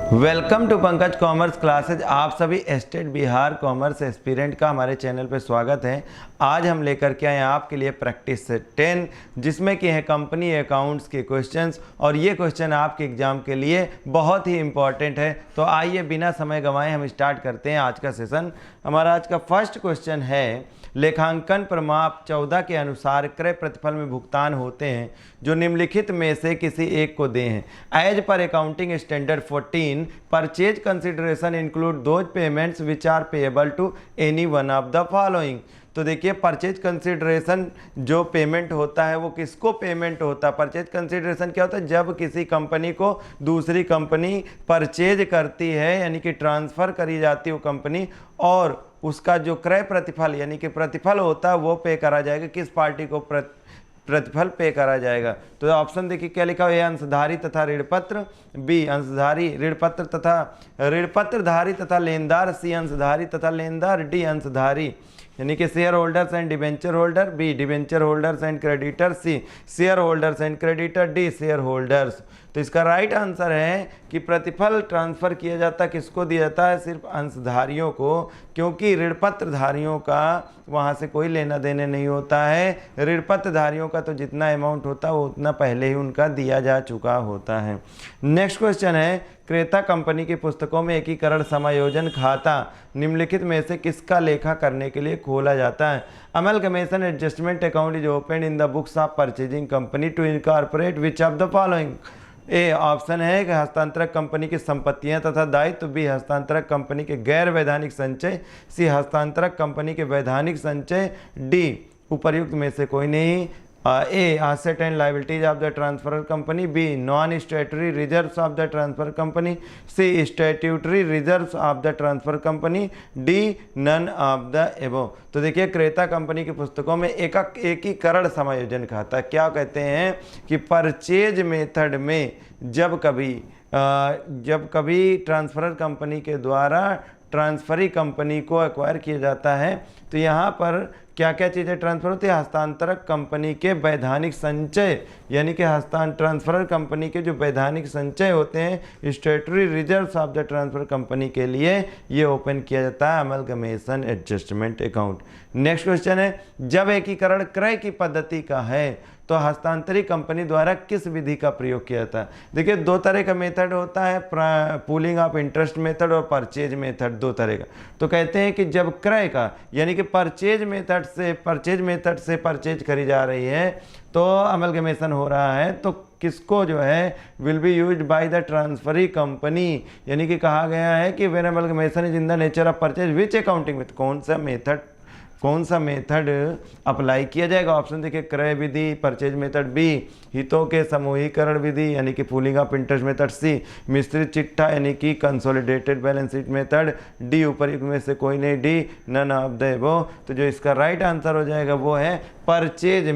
Welcome to Pankaj commerce classes. आप सभी state Bihar commerce aspirant का हमारे चैनल पर स्वागत है। आज हम लेकर के आए आपके लिए प्रैक्टिस सेट 10, जिसमें कि है कंपनी अकाउंट्स के क्वेश्चंस, और ये क्वेश्चन आपके एग्जाम के लिए बहुत ही इंपॉर्टेंट है। तो आइए बिना समय गंवाए हम स्टार्ट करते हैं आज का सेशन। हमारा आज का फर्स्ट क्वेश्चन है, लेखांकन प्रमाप 14 के अनुसार क्रय प्रतिफल में भुगतान होते हैं जो निम्नलिखित में से किसी एक को दे हैं। एज पर accounting standard 14, purchase consideration include those payments which are payable to any one of the following. तो देखिए, परचेज कंसिडरेशन जो पेमेंट होता है वो किसको पेमेंट होता है? परचेज कंसिडरेशन क्या होता है? जब किसी कंपनी को दूसरी कंपनी परचेज करती है, यानी कि ट्रांसफ़र करी जाती है वो कंपनी, और उसका जो क्रय प्रतिफल यानी कि प्रतिफल होता है वो पे करा जाएगा। किस पार्टी को प्रतिफल पे करा जाएगा? तो ऑप्शन देखिए क्या लिखा हुआ है, अंशधारी तथा ऋणपत्र, बी अंशधारी ऋणपत्र तथा ऋणपत्रधारी तथा लेनदार, सी अंशधारी तथा लेनदार, डी अंशधारी यानी कि share holders and debenture holder, B debenture holders and creditor, C share holders and creditor, D share holders. तो इसका राइट आंसर है कि प्रतिफल ट्रांसफ़र किया जाता है, किसको दिया जाता है? सिर्फ अंशधारियों को, क्योंकि ऋणपत्रधारियों का वहाँ से कोई लेना देने नहीं होता है। ऋणपत्रधारियों का तो जितना अमाउंट होता है वो उतना पहले ही उनका दिया जा चुका होता है। नेक्स्ट क्वेश्चन है, क्रेता कंपनी की पुस्तकों में एकीकरण समायोजन खाता निम्नलिखित में से किसका लेखा करने के लिए खोला जाता है? Amalgamation adjustment account is open in the books of purchasing company to incorporate which of the following. A option है कि हस्तांतरक कंपनी की संपत्तियां तथा दायित्व, बी हस्तांतरक कंपनी के गैर वैधानिक संचय, सी हस्तांतरक कंपनी के वैधानिक संचय, डी उपर्युक्त में से कोई नहीं। A asset and liabilities of the transfer company, B non statutory reserves of the transfer company, C statutory reserves of the transfer company, D none of the above. तो देखिए, क्रेता कंपनी की पुस्तकों में एकीकरण समायोजन खाता क्या कहते हैं कि परचेज मेथड में जब कभी ट्रांसफर कंपनी के द्वारा ट्रांसफरी कंपनी को एक्वायर किया जाता है, तो यहाँ पर क्या क्या चीज़ें ट्रांसफ़र होती है? हस्तांतरक कंपनी के वैधानिक संचय, यानी कि ट्रांसफर कंपनी के जो वैधानिक संचय होते हैं statutory reserves of the transfer company के लिए ये ओपन किया जाता है amalgamation adjustment account. Next question है, जब एकीकरण क्रय की पद्धति का है तो हस्तांतरी कंपनी द्वारा किस विधि का प्रयोग किया जाता है? देखिए, दो तरह का मेथड होता है, पूलिंग ऑफ इंटरेस्ट मेथड और परचेज मेथड, दो तरह का। तो कहते हैं कि जब क्रय का यानी कि परचेज मेथड से परचेज करी जा रही है तो अमलगमेशन हो रहा है, तो किसको जो है will be used by the transferee company, यानी कि कहा गया है कि when amalgamation is in the nature of purchase which accounting with, कौन सा मेथड अप्लाई किया जाएगा? ऑप्शन देखिए, क्रय विधि परचेज मेथड, बी हितों के समूहीकरण विधि यानी कि pooling of interest method, C मिश्रित चिट्ठा यानी कि consolidated balance sheet method, D उपर्युक्त में से कोई नहीं, D none of the above. तो जो इसका राइट आंसर हो जाएगा वो है परचेज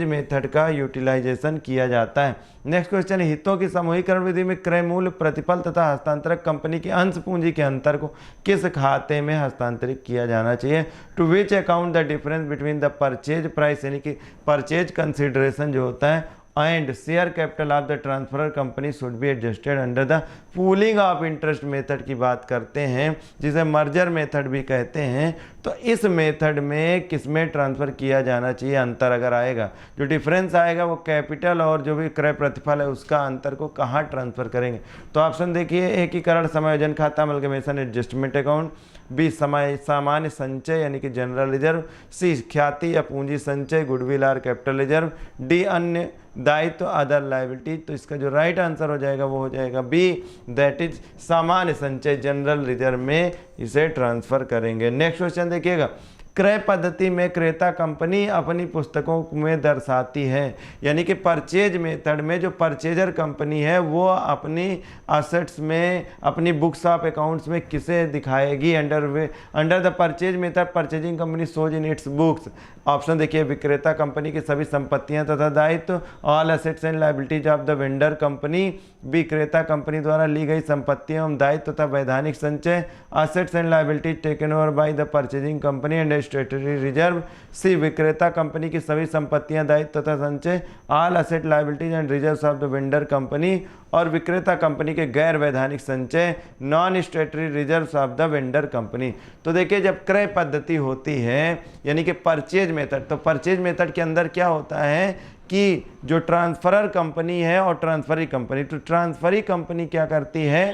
मेथड का यूटिलाइजेशन किया जाता है। नेक्स्ट क्वेश्चन है, हितों की समूहीकरण विधि में क्रय मूल्य प्रतिफल तथा हस्तांतरक कंपनी की अंश पूंजी के अंतर को किस खाते में हस्तांतरित किया जाना चाहिए? To which account the difference between the purchase price यानी कि परचेज कंसिडरेशन जो होता है and share capital of the transfer company should be adjusted under the pooling of interest method की बात करते हैं, जिसे मर्जर मेथड भी कहते हैं। तो इस मेथड में किसमें ट्रांसफ़र किया जाना चाहिए? अंतर अगर आएगा, जो डिफरेंस आएगा वो कैपिटल और जो भी क्रय प्रतिफल है उसका अंतर को कहाँ ट्रांसफ़र करेंगे? तो ऑप्शन देखिए, एकीकरण समायोजन खाता अमलगमेशन एडजस्टमेंट अकाउंट, बी सामान्य संचय यानी कि जनरल रिजर्व, सी ख्याति या पूंजी संचय गुडविल और कैपिटल रिजर्व, डी अन्य दायित्व अदर लायबिलिटीज। तो इसका जो राइट आंसर हो जाएगा वो हो जाएगा बी, दैट इज सामान्य संचय जनरल रिजर्व में इसे ट्रांसफ़र करेंगे। नेक्स्ट क्वेश्चन देखिएगा, क्रय पद्धति में क्रेता कंपनी अपनी पुस्तकों में दर्शाती है, यानी कि परचेज मेथड में जो परचेजर कंपनी है वो अपनी असेट्स में, अपनी बुक्स ऑफ अकाउंट्स में किसे दिखाएगी? Under the purchase method purchasing company shows in its books. Option देखिए, विक्रेता कंपनी की सभी संपत्तियां तथा दायित्व, all assets and liabilities of the vendor company, B क्रेता कंपनी द्वारा ली गई संपत्तियों एवं दायित्व तथा वैधानिक संचय, assets and liabilities taken over by the purchasing company and statutory reserve, C विक्रेता कंपनी की सभी संपत्तियां दायित्व तथा संचय, all asset liabilities and reserves of the vendor company, और विक्रेता कंपनी के गैर वैधानिक संचय non स्टेटरी reserves of the vendor company. तो देखिए जब क्रय पद्धति होती है यानी कि परचेज मेथड, तो परचेज मेथड के अंदर क्या होता है कि जो ट्रांसफरर कंपनी है और ट्रांसफरी कंपनी, तो ट्रांसफरी कंपनी क्या करती है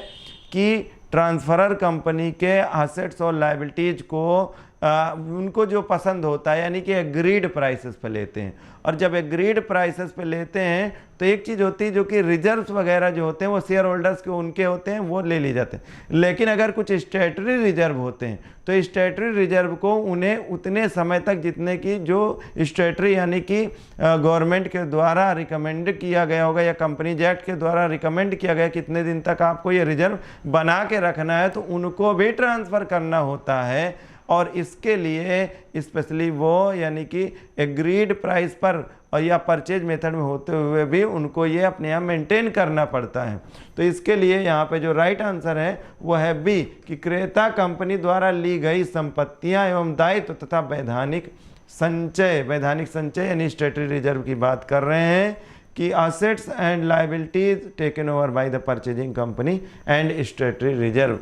कि ट्रांसफरर कंपनी के एसेट्स और लायबिलिटीज को उनको जो पसंद होता है यानी कि एग्रीड प्राइसेस पे लेते हैं। और जब एग्रीड प्राइसेस पे लेते हैं तो एक चीज़ होती है जो कि रिजर्व्स वगैरह जो होते हैं वो शेयर होल्डर्स के उनके होते हैं, वो ले ली जाते हैं। लेकिन अगर कुछ स्टैट्यूटरी रिजर्व होते हैं तो स्टैट्यूटरी रिजर्व को उन्हें उतने समय तक जितने की जो स्टैट्यूटरी यानी कि गवर्नमेंट के द्वारा रिकमेंड किया गया होगा या कंपनीज एक्ट के द्वारा रिकमेंड किया गया कितने दिन तक आपको ये रिजर्व बना के रखना है, तो उनको भी ट्रांसफ़र करना होता है। और इसके लिए स्पेशली वो यानी कि एग्रीड प्राइस पर और या परचेज मेथड में होते हुए भी उनको ये अपने यहाँ मेंटेन करना पड़ता है। तो इसके लिए यहाँ पे जो राइट आंसर है वो है बी कि क्रेता कंपनी द्वारा ली गई संपत्तियाँ एवं दायित्व तथा वैधानिक संचय यानी स्टेटरी रिजर्व की बात कर रहे हैं कि assets and liabilities taken over by the purchasing company and स्टेटरी reserve.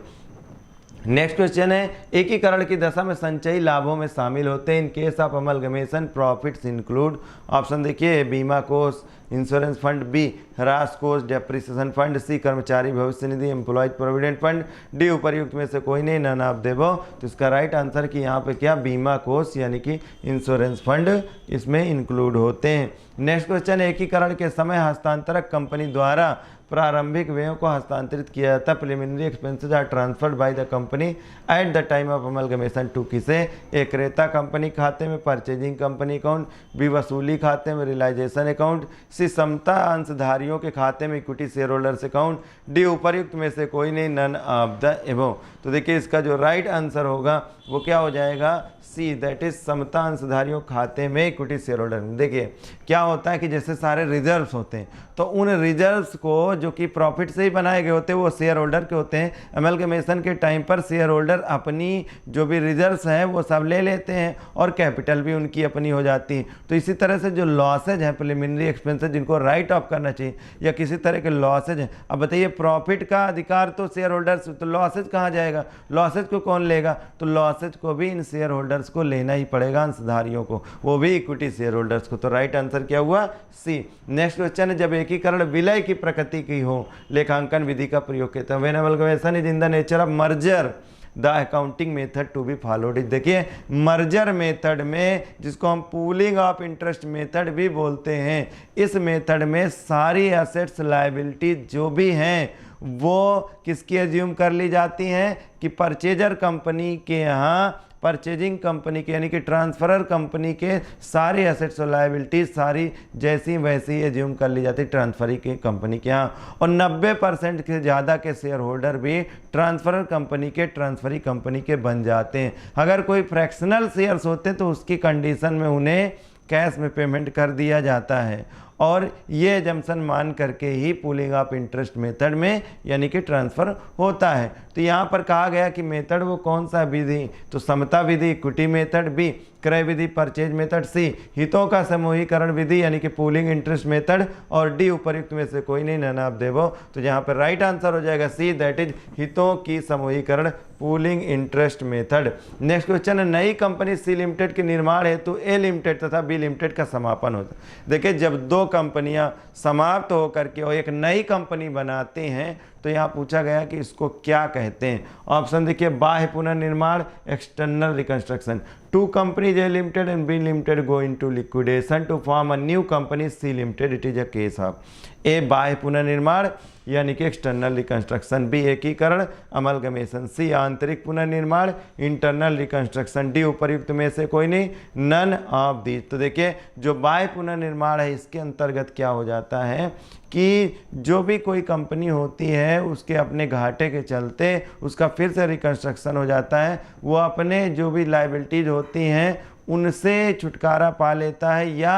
Next question है एकीकरण की दशा में संचयी लाभों में शामिल होते हैं in case of amalgamation profits include. Option देखिए बीमा कोष, इंश्योरेंस फंड, बी ह्रास कोष, डेप्रिसिएशन फंड, सी कर्मचारी भविष्य निधि एम्प्लॉयज प्रोविडेंट फंड, डी उपर्युक्त में से कोई नहीं, नन ऑफ देबो। तो इसका राइट आंसर कि यहाँ पे क्या बीमा कोष यानी कि इंश्योरेंस फंड इसमें इंक्लूड होते हैं। नेक्स्ट क्वेश्चन एकीकरण के समय हस्तांतरक कंपनी द्वारा प्रारंभिक व्ययों को हस्तांतरित किया जाता है। Preliminary expenses are transferred by the company at the time of amalgamation to किसे, ए क्रेता कंपनी खाते में परचेजिंग कंपनी अकाउंट, बी वसूली खाते में रियलाइजेशन अकाउंट, सी समता अंशधारियों के खाते में equity share holders account, D उपर्युक्त में से कोई नहीं, नन ऑफ द एबव। तो देखिए इसका जो राइट आंसर होगा वो क्या हो जाएगा, सी दैट इज समता अंशधारियों खाते में इक्विटी शेयर होल्डर। देखिए क्या होता है कि जैसे सारे रिजर्व्स होते हैं तो उन रिजर्व्स को जो कि प्रॉफिट से ही बनाए गए होते हैं वो शेयर होल्डर के होते हैं। अमलगमेशन के टाइम पर शेयर होल्डर अपनी जो भी रिजर्व्स हैं वो सब ले लेते हैं और कैपिटल भी उनकी अपनी हो जाती है। तो इसी तरह से जो लॉसेज हैं प्रिलिमिनरी एक्सपेंसेस जिनको राइट ऑफ करना चाहिए या किसी तरह के लॉसेज हैं, अब बताइए प्रॉफिट का अधिकार तो शेयर होल्डर्स, तो लॉसेज कहाँ जाएगा, लॉसेज को कौन लेगा, तो लॉसेज को भी इन शेयर होल्डर्स को लेना ही पड़ेगा अंशधारियों को, वो भी इक्विटी शेयर होल्डर्स को। तो राइट आंसर क्या हुआ, सी। नेक्स्ट क्वेश्चन है जब एकीकरण विलय की प्रकृति की हो लेखांकन विधि का प्रयोग किया था। When amalgamation is in the nature of merger the accounting method to be followed. देखिए मर्जर मेथड में जिसको हम पूलिंग ऑफ इंटरेस्ट मेथड भी बोलते हैं, इस मेथड में सारी एसेट्स लायबिलिटी जो भी हैं वो किसकी एज्यूम कर ली जाती हैं कि परचेजर कंपनी के यहाँ, परचेजिंग कंपनी के यानी कि ट्रांसफरर कंपनी के सारे एसेट्स और लायबिलिटीज सारी जैसी वैसी एज्यूम कर ली जाती ट्रांसफरी के कंपनी के यहाँ। और 90% से ज़्यादा के शेयर होल्डर भी ट्रांसफरर कंपनी के ट्रांसफरी कंपनी के बन जाते हैं। अगर कोई फ्रैक्शनल शेयर्स होते हैं तो उसकी कंडीशन में उन्हें कैश में पेमेंट कर दिया जाता है और ये एजम्पशन मान करके ही पूलिंग ऑफ इंटरेस्ट मेथड में यानी कि ट्रांसफ़र होता है। तो यहाँ पर कहा गया कि मेथड वो कौन सा विधि, तो समता विधि इक्विटी मेथड, बी क्रय विधि परचेज मेथड, सी हितों का समूहीकरण विधि यानी कि पूलिंग इंटरेस्ट मेथड, और डी उपर्युक्त में से कोई नहीं, नन ऑफ देबो। तो यहाँ पर राइट आंसर हो जाएगा सी दैट इज हितों की समूहीकरण pooling interest method. Next question है नई कंपनी सी लिमिटेड के निर्माण हेतु ए लिमिटेड तथा बी लिमिटेड का समापन होता है। देखिए जब दो कंपनियां समाप्त होकर के और एक नई कंपनी बनाते हैं तो यहाँ पूछा गया कि इसको क्या कहते हैं। ऑप्शन देखिए बाह्य पुनर्निर्माण, external reconstruction. Two companies A limited and B limited go into liquidation to form a new company C limited, it is a case of A बाह्य पुनर्निर्माण यानी कि एक्सटर्नल रिकंस्ट्रक्शन, बी एकीकरण अमलगमेशन, सी आंतरिक पुनर्निर्माण इंटरनल रिकंस्ट्रक्शन, डी उपर्युक्त में से कोई नहीं, नन ऑफ दीज। तो देखिए जो बाह्य पुनर्निर्माण है इसके अंतर्गत क्या हो जाता है कि जो भी कोई कंपनी होती है उसके अपने घाटे के चलते उसका फिर से रिकंस्ट्रक्शन हो जाता है, वो अपने जो भी लायबिलिटीज होती हैं उनसे छुटकारा पा लेता है या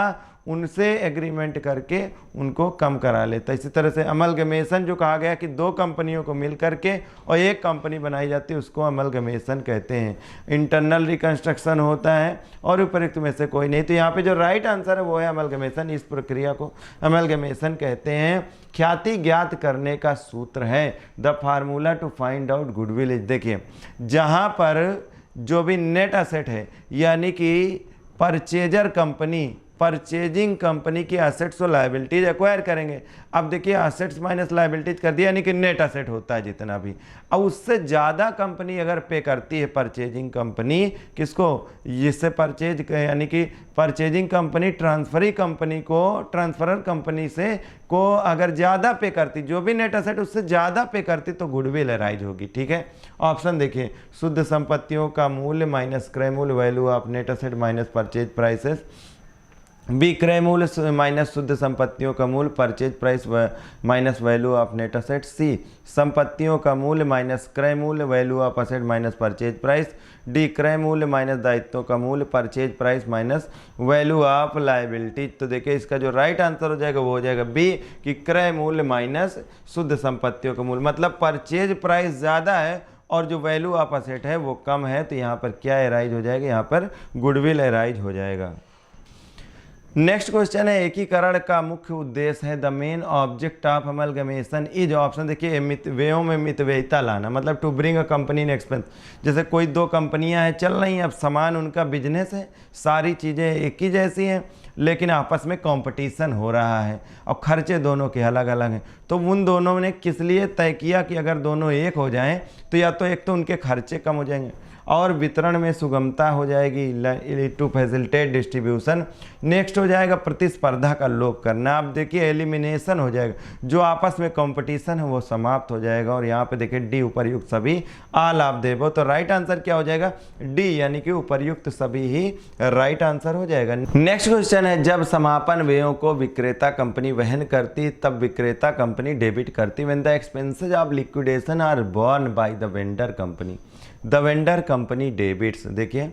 उनसे एग्रीमेंट करके उनको कम करा लेता है। इसी तरह से अमलगमेशन जो कहा गया कि दो कंपनियों को मिल करके और एक कंपनी बनाई जाती है, उसको अमलगमेशन कहते हैं। इंटरनल रिकंस्ट्रक्शन होता है और उपयुक्त में से कोई नहीं। तो यहाँ पे जो राइट आंसर है वो है अमलगमेशन। इस प्रक्रिया को अमलगमेशन कहते हैं। ख्याति ज्ञात करने का सूत्र है, the formula to find out goodwill is. देखिए जहाँ पर जो भी नेट असेट है यानी कि परचेजर कंपनी परचेजिंग कंपनी की असेट्स और लायबिलिटीज एक्वायर करेंगे। अब देखिए असेट्स माइनस लायबिलिटीज कर दिया यानी कि नेट असेट होता है जितना भी। अब उससे ज़्यादा कंपनी अगर पे करती है परचेजिंग कंपनी किसको, जिससे परचेज यानी कि परचेजिंग कंपनी ट्रांसफरी कंपनी को ट्रांसफरर कंपनी से को अगर ज़्यादा पे करती, जो भी नेट असेट उससे ज़्यादा पे करती तो गुडविल अराइज होगी। ठीक है, ऑप्शन देखिए, शुद्ध संपत्तियों का मूल्य माइनस क्रय मूल्य value of net asset minus purchase prices. B क्रय मूल्य माइनस शुद्ध संपत्तियों का मूल्य purchase price minus value of net asset. C संपत्तियों का मूल्य माइनस क्रय मूल्य value of asset minus purchase price. D क्रय मूल्य माइनस दायित्वों का मूल्य purchase price minus value of liabilities. तो देखिए इसका जो राइट आंसर हो जाएगा वो हो जाएगा बी कि क्रय मूल्य माइनस शुद्ध संपत्तियों का मूल्य। मतलब परचेज प्राइस ज़्यादा है और जो वैल्यू ऑफ असेट है वो कम है, तो यहाँ पर क्या एराइज हो जाएगा, यहाँ पर गुडविल एराइज हो जाएगा। नेक्स्ट क्वेश्चन है, एकीकरण का मुख्य उद्देश्य है, the main object of amalgamation is. Option देखिए, व्ययों में मितव्ययिता लाना, मतलब to bring a company in expense. जैसे कोई दो कंपनियां हैं चल रही हैं, अब समान उनका बिजनेस है, सारी चीज़ें एक ही जैसी हैं लेकिन आपस में कंपटीशन हो रहा है और खर्चे दोनों के अलग अलग हैं। तो उन दोनों ने किस लिए तय किया कि अगर दोनों एक हो जाएं तो या तो एक तो उनके खर्चे कम हो जाएंगे और वितरण में सुगमता हो जाएगी, टू फैसिलिटेट डिस्ट्रीब्यूशन। नेक्स्ट हो जाएगा प्रतिस्पर्धा का लोप करना। आप देखिए एलिमिनेशन हो जाएगा, जो आपस में कंपटीशन है वो समाप्त हो जाएगा। और यहाँ पे देखिए डी उपर्युक्त सभी आल आप देवो। तो राइट आंसर क्या हो जाएगा, डी यानी कि उपर्युक्त सभी ही राइट आंसर हो जाएगा। नेक्स्ट क्वेश्चन है, जब समापन व्ययों को विक्रेता कंपनी वहन करती तब विक्रेता कंपनी डेबिट करती। When the expenses of liquidation are borne by the vendor company the vendor company debits. देखिए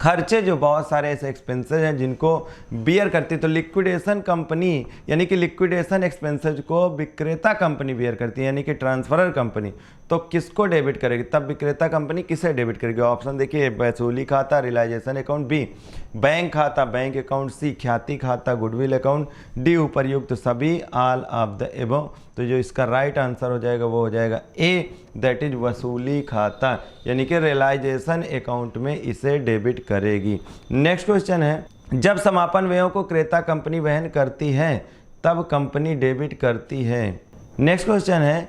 खर्चे जो बहुत सारे ऐसे एक्सपेंसेस हैं जिनको बियर करती, तो लिक्विडेशन कंपनी यानी कि लिक्विडेशन एक्सपेंसेस को विक्रेता कंपनी बियर करती है यानी कि ट्रांसफरर कंपनी। तो किसको डेबिट करेगी, तब विक्रेता कंपनी किसे डेबिट करेगी। ऑप्शन देखिए, वसूली खाता रियलाइजेशन अकाउंट। बी बैंक खाता बैंक अकाउंट। सी ख्याति खाता गुडविल अकाउंट। डी उपर्युक्त सभी आल ऑफ द एबव। तो जो इसका राइट आंसर हो जाएगा वो हो जाएगा ए, दैट इज वसूली खाता यानी कि रियलाइजेशन अकाउंट में इसे डेबिट करेगी। नेक्स्ट क्वेश्चन है, जब समापन व्ययों को क्रेता कंपनी वहन करती है तब कंपनी डेबिट करती है। नेक्स्ट क्वेश्चन है,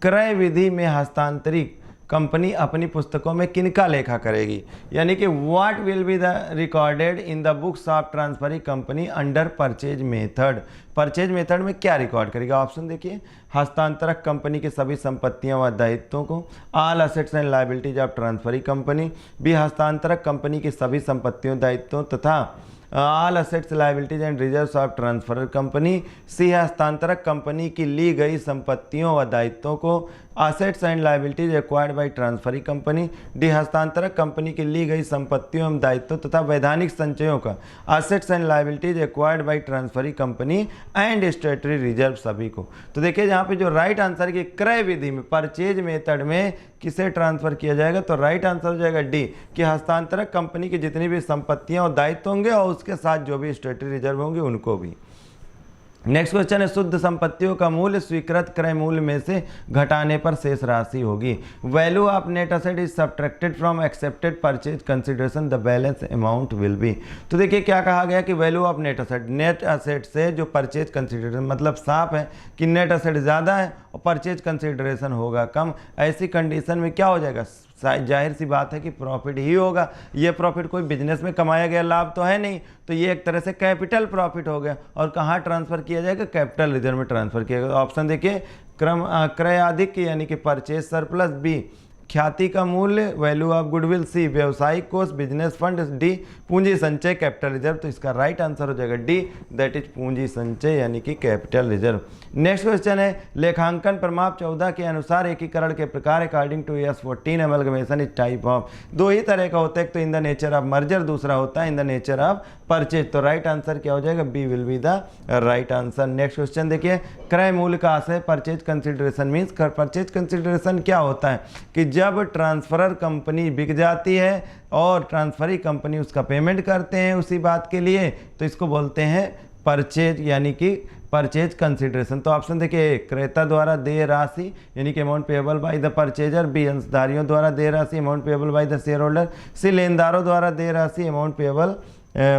क्रय विधि में हस्तांतरित कंपनी अपनी पुस्तकों में किनका लेखा करेगी, यानी कि what will be the recorded in the books of transferring company under purchase method. Purchase method में क्या रिकॉर्ड करेगा। ऑप्शन देखिए, हस्तांतरक कंपनी की सभी संपत्तियां व दायित्वों को। All assets and liabilities of transferring company. B हस्तांतरक कंपनी की सभी संपत्तियों दायित्वों तथा all assets liabilities and reserves of transferor company. C हस्तांतरक कंपनी की ली गई संपत्तियों व दायित्वों को। Assets and liabilities acquired by transferring company. D हस्तांतरक कंपनी की ली गई संपत्तियों एवं दायित्वों तथा वैधानिक संचयों का। Assets and liabilities acquired by transferring company and स्टेटरी reserve सभी को। तो देखिए यहाँ पे जो राइट आंसर की क्रय विधि में परचेज मेथड में किसे ट्रांसफर किया जाएगा, तो राइट आंसर हो जाएगा डी कि हस्तांतरक कंपनी की जितनी भी संपत्तियां और दायित्व होंगे और उसके साथ जो भी स्टेटरी रिजर्व होंगे उनको भी। नेक्स्ट क्वेश्चन है, शुद्ध संपत्तियों का मूल्य स्वीकृत क्रय मूल्य में से घटाने पर शेष राशि होगी। Value of net asset is subtracted from accepted purchase consideration, the balance amount will be. तो देखिए क्या कहा गया कि value of net asset, net asset से जो परचेज कंसिडरेशन, मतलब साफ है कि नेट असेट ज़्यादा है और परचेज कंसिडरेशन होगा कम। ऐसी कंडीशन में क्या हो जाएगा, जाहिर सी बात है कि प्रॉफिट ही होगा। ये प्रॉफिट कोई बिजनेस में कमाया गया लाभ तो है नहीं, तो ये एक तरह से कैपिटल प्रॉफिट हो गया। और कहाँ ट्रांसफ़र किया जाएगा, कैपिटल रिजर्व में ट्रांसफ़र किया जाएगा। ऑप्शन देखिए, क्रय अधिक यानी कि परचेज सरप्लस। बी ख्याति का मूल्य, वैल्यू ऑफ गुडविल। सी व्यवसायिक कोष, बिजनेस फंड। डी पूंजी संचय, कैपिटल रिजर्व। तो इसका राइट आंसर हो जाएगा डी, दैट इज पूंजी संचय यानी कि कैपिटल रिजर्व। नेक्स्ट क्वेश्चन है लेखांकन प्रमाप 14 के अनुसार एकीकरण के प्रकार according to S 14 amalgamation is type of. दो ही तरह का होता है, एक तो in the nature of merger, दूसरा होता है in the nature of purchase. तो राइट आंसर क्या हो जाएगा, B will be the right answer. Next question देखिए, क्रय मूल्य का आशय purchase consideration means, purchase consideration क्या होता है कि जब ट्रांसफरर कंपनी बिक जाती है और ट्रांसफरी कंपनी उसका पेमेंट करते हैं उसी बात के लिए, तो इसको बोलते हैं परचेज यानी कि परचेज कंसिडरेशन। तो ऑप्शन देखिए, क्रेता द्वारा देय राशि यानी कि amount payable by the purchaser. B अंशधारियों द्वारा देय राशि amount payable by the shareholder. C लेनदारों द्वारा देय राशि amount payable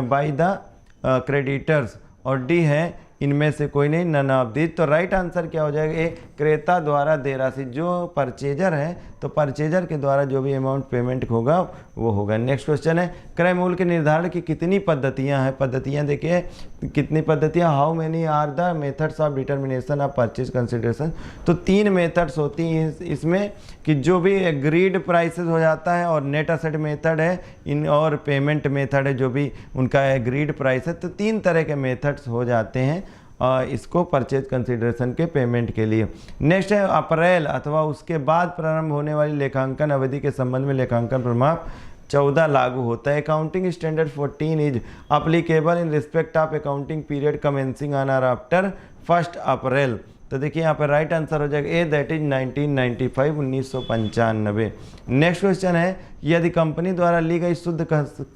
by the creditors. और डी है इनमें से कोई नहीं, नन ऑफ दीज। तो राइट आंसर क्या हो जाएगा, ए क्रेता द्वारा देय राशि। जो परचेजर है तो परचेजर के द्वारा जो भी अमाउंट पेमेंट होगा वो होगा। नेक्स्ट क्वेश्चन है क्रय मूल्य के निर्धारण की कितनी पद्धतियां हैं। पद्धतियां देखिए कितनी पद्धतियां, how many are the methods of determination of purchase consideration. तो 3 मेथड्स होती हैं इसमें कि जो भी एग्रीड प्राइसेस हो जाता है और नेट असेट मेथड है इन और पेमेंट मेथड है जो भी उनका एग्रीड प्राइस है। तो 3 तरह के मेथड्स हो जाते हैं इसको परचेज कंसिडरेशन के पेमेंट के लिए। नेक्स्ट है अप्रैल अथवा उसके बाद प्रारंभ होने वाली लेखांकन अवधि के संबंध में लेखांकन प्रमाप 14 लागू होता है। Accounting standard 14 is applicable in respect of accounting period commencing on और आफ्टर 1 अप्रैल। तो देखिए यहाँ पर राइट आंसर हो जाएगा ए, दैट इज 1995 1995। नेक्स्ट क्वेश्चन है यदि कंपनी द्वारा ली गई शुद्ध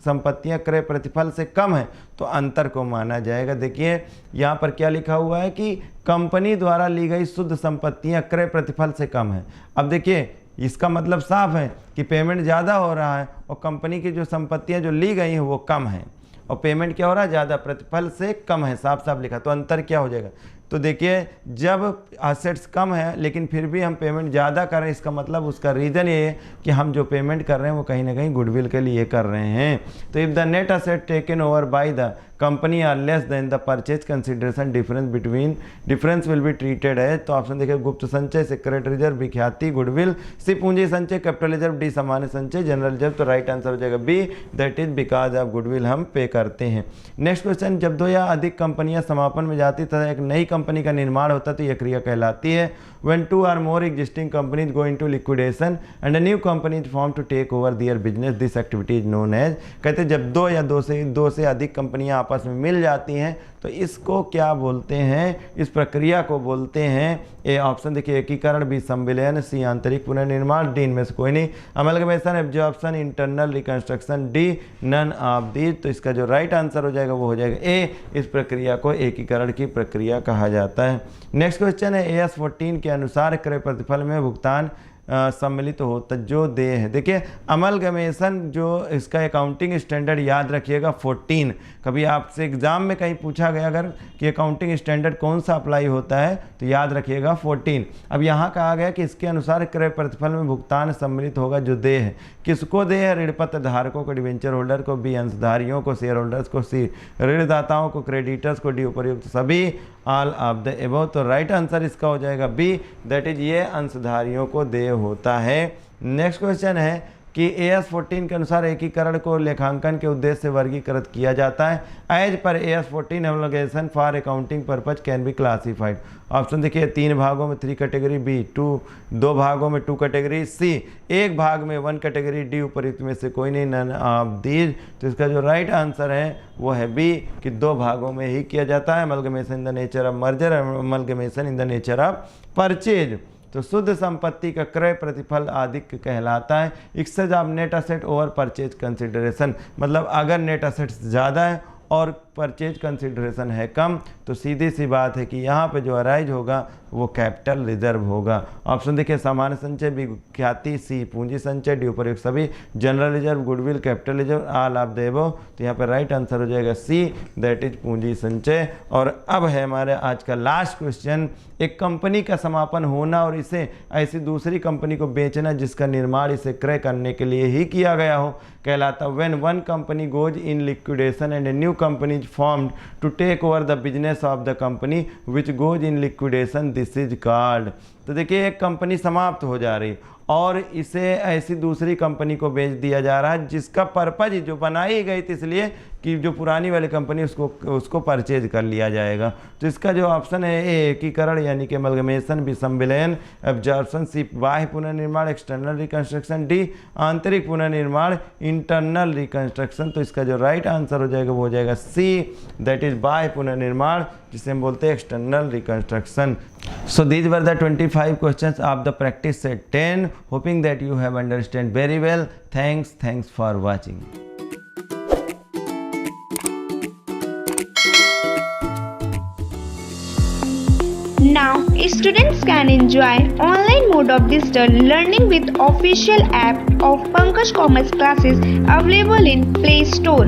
संपत्तियां क्रय प्रतिफल से कम है तो अंतर को माना जाएगा। देखिए यहाँ पर क्या लिखा हुआ है कि कंपनी द्वारा ली गई शुद्ध संपत्तियां क्रय प्रतिफल से कम है। अब देखिए इसका मतलब साफ है कि पेमेंट ज़्यादा हो रहा है और कंपनी की जो संपत्तियां जो ली गई हैं वो कम है और पेमेंट क्या हो रहा है, ज़्यादा, प्रतिफल से कम है, साफ साफ लिखा। तो अंतर क्या हो जाएगा, तो देखिए जब असेट्स कम है लेकिन फिर भी हम पेमेंट ज़्यादा कर रहे हैं, इसका मतलब उसका रीज़न ये है कि हम जो पेमेंट कर रहे हैं वो कहीं ना कहीं गुडविल के लिए कर रहे हैं। तो if the net asset taken over by the company are less than the purchase consideration difference will be treated है। तो ऑप्शन देखिए गुप्त संचय, सीक्रेट रिजर्व, विख्याति, गुडविल। सी पूंजी संचय, कैपिटल रिजर्व। डी सामान्य संचय, जनरल रिजर्व। तो राइट आंसर हो जाएगा B, that is because of goodwill हम पे करते हैं। नेक्स्ट क्वेश्चन, जब 2 या अधिक कंपनियां समापन में जाती तथा एक नई कंपनी का निर्माण होता है तो यह क्रिया कहलाती है। When 2 or more existing companies go into liquidation and a new company is formed to take over their business, this activity is known as। कहते हैं जब 2 से अधिक कंपनियां आपस में मिल जाती हैं तो इसको क्या बोलते हैं, इस प्रक्रिया को बोलते हैं। ए ऑप्शन देखिए एकीकरण, बी संविलयन, सी आंतरिक पुनर्निर्माण, डी इनमें से कोई नहीं, amalgamation, absorption, internal reconstruction, D none of these. तो इसका जो राइट आंसर हो जाएगा वो हो जाएगा ए, इस प्रक्रिया को एकीकरण की प्रक्रिया कहा जाता है। नेक्स्ट क्वेश्चन है AS 14 के अनुसार क्रय प्रतिफल में भुगतान सम्मिलित होता जो देय है। देखिए अमलगमेशन जो इसका अकाउंटिंग स्टैंडर्ड याद रखिएगा 14। कभी आपसे एग्जाम में कहीं पूछा गया अगर कि अकाउंटिंग स्टैंडर्ड कौन सा अप्लाई होता है तो याद रखिएगा 14। अब यहाँ कहा गया कि इसके अनुसार क्रय प्रतिफल में भुगतान सम्मिलित होगा जो देय है। किसको देय है, ऋणपत्र धारकों को, डिवेंचर होल्डर को, बी अंशधारियों को, शेयर होल्डर्स को, सी ऋणदाताओं को, क्रेडिटर्स को, डी उपर्युक्त सभी, ऑल ऑफ द एबव। तो राइट आंसर इसका हो जाएगा बी, दैट इज ये अंशधारियों को देय होता है। नेक्स्ट क्वेश्चन है कि AS 14 के अनुसार एकीकरण को लेखांकन के उद्देश्य से वर्गीकृत किया जाता है। As per AS 14 amalgamation for accounting purpose can be classified. Option देखिए 3 भागों में 3 कैटेगरी, बी 2 भागों में 2 कैटेगरी, सी 1 भाग में 1 कैटेगरी, डी उपर्युक्त में से कोई नहीं, नन ऑफ दीज। तो इसका जो राइट आंसर है वो है बी कि 2 भागों में ही किया जाता है। Amalgamation in the nature of merger, amalgamation in the nature of purchase. तो शुद्ध संपत्ति का क्रय प्रतिफल आधिक्य कहलाता है। Excess of net asset over purchase consideration, मतलब अगर नेट असेट्स ज़्यादा है और परचेज कंसिडरेशन है कम तो सीधी सी बात है कि यहाँ पे जो अराइज होगा वो कैपिटल रिजर्व होगा। ऑप्शन देखिए सामान्य संचय, बी ख्याति, सी पूंजी संचय, डी उपर्युक्त सभी, general reserve, goodwill, capital reserve, all of the above. तो यहाँ पर राइट आंसर हो जाएगा सी, दैट इज पूंजी संचय। और अब है हमारे आज का लास्ट क्वेश्चन, एक कंपनी का समापन होना और इसे ऐसी दूसरी कंपनी को बेचना जिसका निर्माण इसे क्रय करने के लिए ही किया गया हो कहलाता। When one company goes in liquidation and a new company is formed to take over the business of the company which goes in liquidation, this is called. तो देखिए एक कंपनी समाप्त हो जा रही और इसे ऐसी दूसरी कंपनी को बेच दिया जा रहा है जिसका पर्पज जो बनाई गई थी इसलिए कि जो पुरानी वाली कंपनी उसको परचेज कर लिया जाएगा। तो इसका जो ऑप्शन है ए एकीकरण यानी कि एमलगमेशन विसंविलयन एब्जॉर्प्शन सी बाह्य पुनर्निर्माण एक्सटर्नल रिकंस्ट्रक्शन डी आंतरिक पुनर्निर्माण इंटरनल रिकंस्ट्रक्शन। तो इसका जो राइट आंसर हो जाएगा वो हो जाएगा सी दैट इज बाह्य पुनर्निर्माण जिसे हम बोलते हैं external reconstruction. So these were the 25 questions of the practice set 10. Hoping that you have understand very well. Thanks for watching. Now, students can enjoy online mode of digital learning with official app of Pankaj Commerce Classes available in Play Store.